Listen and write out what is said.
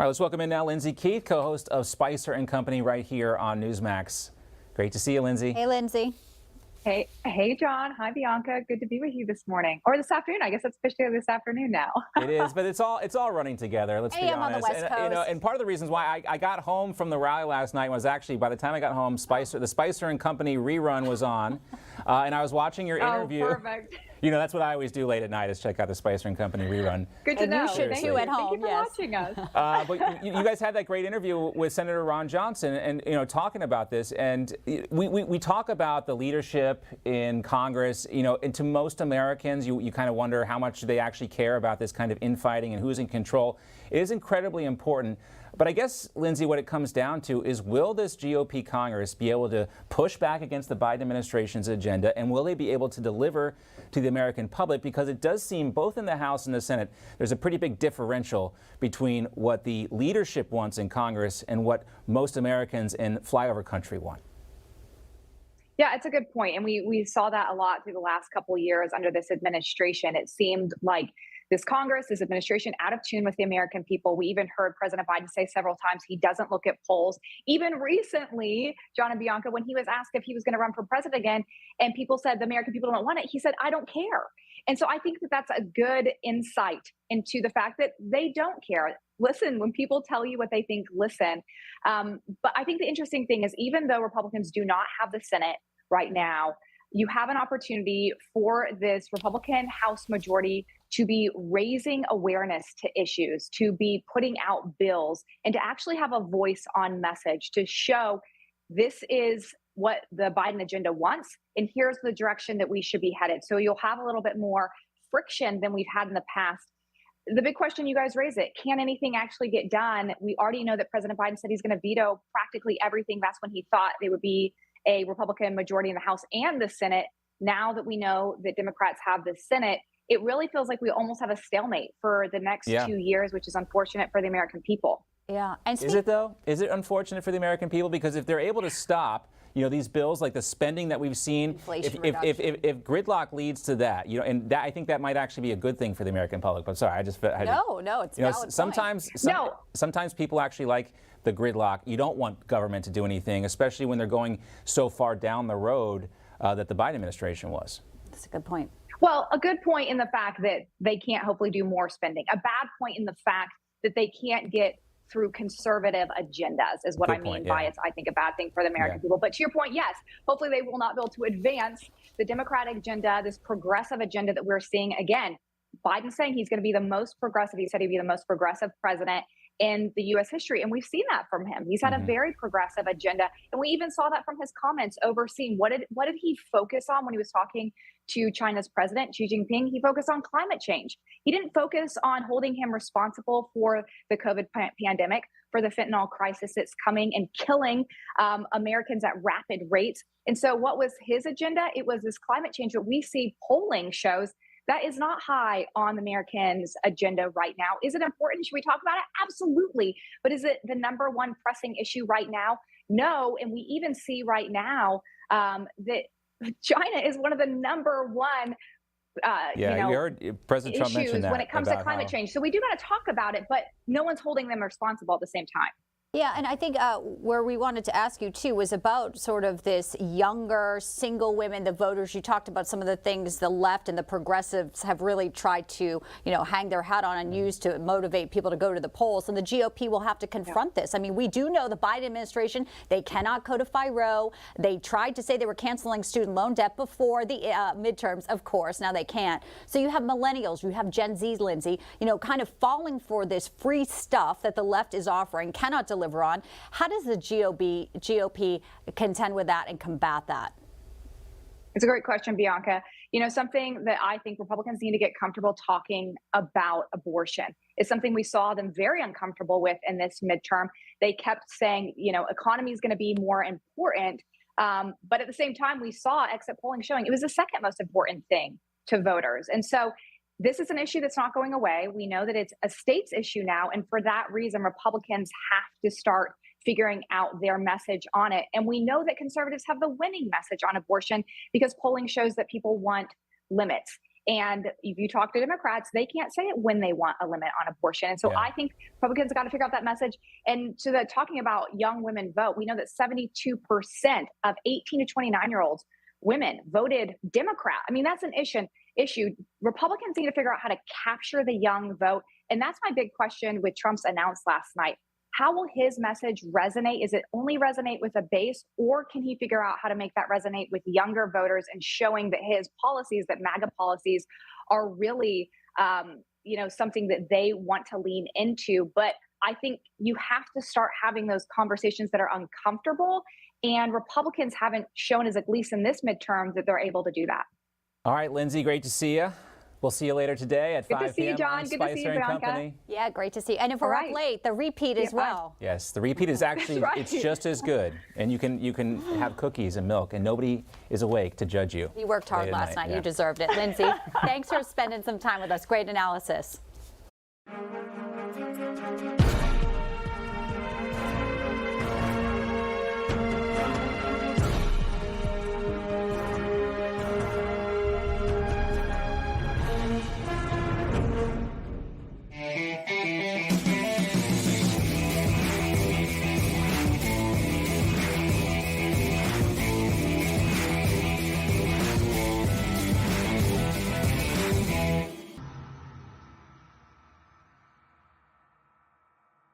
All right, let's welcome in now Lyndsay Keith, co-host of Spicer and Company right here on Newsmax. Great to see you, Lyndsay. Hey, Lyndsay. Hey, John. Hi, Bianca. Good to be with you this morning, or this afternoon. I guess it's officially this afternoon now. It is, but it's all running together. Let's be honest. On the West Coast. And part of the reasons why I got home from the rally last night was actually by the time I got home, the Spicer and Company rerun was on, and I was watching your interview. Oh, perfect. You know, that's what I always do late at night is check out the Spicer and Company rerun. Good to know. You should too at home. Thank you for watching us. But you guys had that great interview with Senator Ron Johnson, and talking about this, and we talk about the leadership in Congress. And to most Americans, you kind of wonder how much they actually care about this kind of infighting and who's in control. It is incredibly important. But I guess, Lyndsay, what it comes down to is, will this GOP Congress be able to push back against the Biden administration's agenda, and will they be able to deliver to the American public? Because it does seem, both in the House and the Senate, there's a pretty big differential between what the leadership wants in Congress and what most Americans in flyover country want. Yeah, it's a good point. And we saw that a lot through the last couple of years under this administration. It seemed like this Congress, this administration, out of tune with the American people. We even heard President Biden say several times he doesn't look at polls. Even recently, John and Bianca, when he was asked if he was going to run for president again, and people said the American people don't want it, he said, I don't care. And so I think that that's a good insight into the fact that they don't care. Listen, when people tell you what they think, listen. But I think the interesting thing is, even though Republicans do not have the Senate right now, you have an opportunity for this Republican House majority to be raising awareness to issues, to be putting out bills, and to actually have a voice on message to show this is what the Biden agenda wants, and here's the direction that we should be headed. So you'll have a little bit more friction than we've had in the past. The big question you guys raise it, can anything actually get done? We already know that President Biden said he's going to veto practically everything. That's when he thought there would be a Republican majority in the House and the Senate. Now that we know that Democrats have the Senate, it really feels like we almost have a stalemate for the next 2 years, which is unfortunate for the American people. Yeah. And is it, though? Is it unfortunate for the American people? Because if they're able to stop, these bills, like the spending that we've seen, if gridlock leads to that, and that, I think that might actually be a good thing for the American public. But sorry, I just no, it's valid sometimes people actually like the gridlock. You don't want government to do anything, especially when they're going so far down the road that the Biden administration was. That's a good point. Well, a good point in the fact that they can't hopefully do more spending. A bad point in the fact that they can't get through conservative agendas is what I mean by it's, I think, a bad thing for the American people. But to your point, yes, hopefully they will not be able to advance the Democratic agenda, this progressive agenda that we're seeing. Again, Biden's saying he's going to be the most progressive. He said he'd be the most progressive president in the U.S. history. And we've seen that from him. He's had a very progressive agenda. And we even saw that from his comments overseeing. What did he focus on when he was talking to China's president, Xi Jinping? He focused on climate change. He didn't focus on holding him responsible for the COVID pandemic, for the fentanyl crisis that's coming and killing Americans at rapid rates. And so what was his agenda? It was this climate change that we see polling shows that is not high on Americans' agenda right now. Is it important? Should we talk about it? Absolutely. But is it the number one pressing issue right now? No. And we even see right now that China is one of the number one you heard President Trump mention that when it comes to climate change. So we do got to talk about it, but no one's holding them responsible at the same time. Yeah, and I think where we wanted to ask you, too, was about sort of this younger, single women, the voters. You talked about some of the things the left and the progressives have really tried to, hang their hat on and use to motivate people to go to the polls. And the GOP will have to confront this. I mean, we do know the Biden administration, they cannot codify Roe. They tried to say they were canceling student loan debt before the midterms, of course. Now they can't. So you have millennials, you have Gen Zs, Lyndsay, kind of falling for this free stuff that the left is offering, cannot deliver on. How does the GOP contend with that and combat that? It's a great question, Bianca. Something that I think Republicans need to get comfortable talking about abortion is something we saw them very uncomfortable with in this midterm. They kept saying, economy is going to be more important. But at the same time, we saw exit polling showing it was the second most important thing to voters. And so this is an issue that's not going away. We know that it's a state's issue now. And for that reason, Republicans have to start figuring out their message on it. And we know that conservatives have the winning message on abortion because polling shows that people want limits. And if you talk to Democrats, they can't say it when they want a limit on abortion. And so Yeah. I think Republicans got to figure out that message. And to the talking about young women vote, we know that 72% of 18 to 29-year-olds women voted Democrat. I mean, that's an issue. Republicans need to figure out how to capture the young vote. And that's my big question with Trump's announcement last night. How will his message resonate? Is it only resonate with a base, or can he figure out how to make that resonate with younger voters and showing that his policies, that MAGA policies, are really, something that they want to lean into? But I think you have to start having those conversations that are uncomfortable, and Republicans haven't shown us, at least in this midterm, that they're able to do that. All right, Lyndsay, great to see you. We'll see you later today at 5 p.m. Good to see you, John. on Good to see you, Spicer and Bianca. Company. Yeah, great to see you. And if we're up late, the repeat as well. Yes, the repeat is actually right. it's just as good, and you can have cookies and milk, and nobody is awake to judge you. You worked hard late at last night. Yeah. You deserved it. Lyndsay, thanks for spending some time with us. Great analysis.